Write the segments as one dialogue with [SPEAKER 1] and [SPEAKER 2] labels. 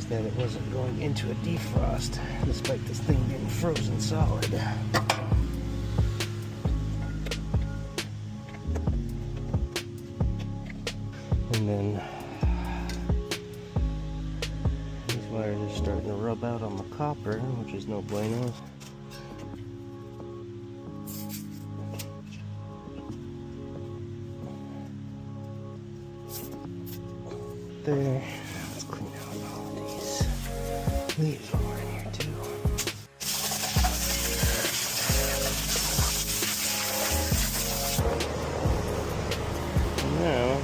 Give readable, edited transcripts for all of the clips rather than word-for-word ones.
[SPEAKER 1] that it wasn't going into a defrost, despite this thing being frozen solid. And then these wires are starting to rub out on the copper, which is no bueno. There. Let's clean out all these leaves while we're in here too. Now,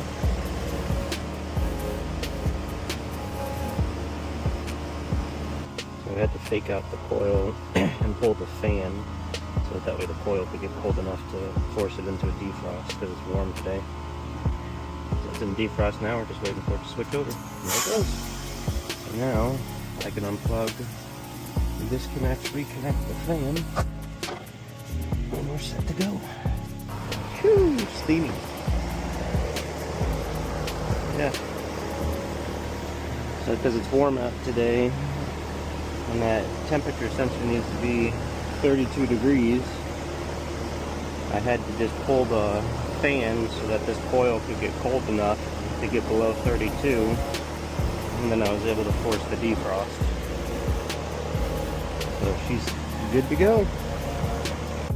[SPEAKER 1] so we had to fake out the coil and pull the fan so that way the coil could get cold enough to force it into a defrost because it's warm today. It's in defrost now, we're just waiting for it to switch over. And there it goes. So now I can unplug, disconnect, reconnect the fan, and we're set to go. Whew, steamy. Yeah. So because it's warm out today, and that temperature sensor needs to be 32 degrees, I had to just pull the fan so that this coil could get cold enough to get below 32, and then I was able to force the defrost. So she's good to go.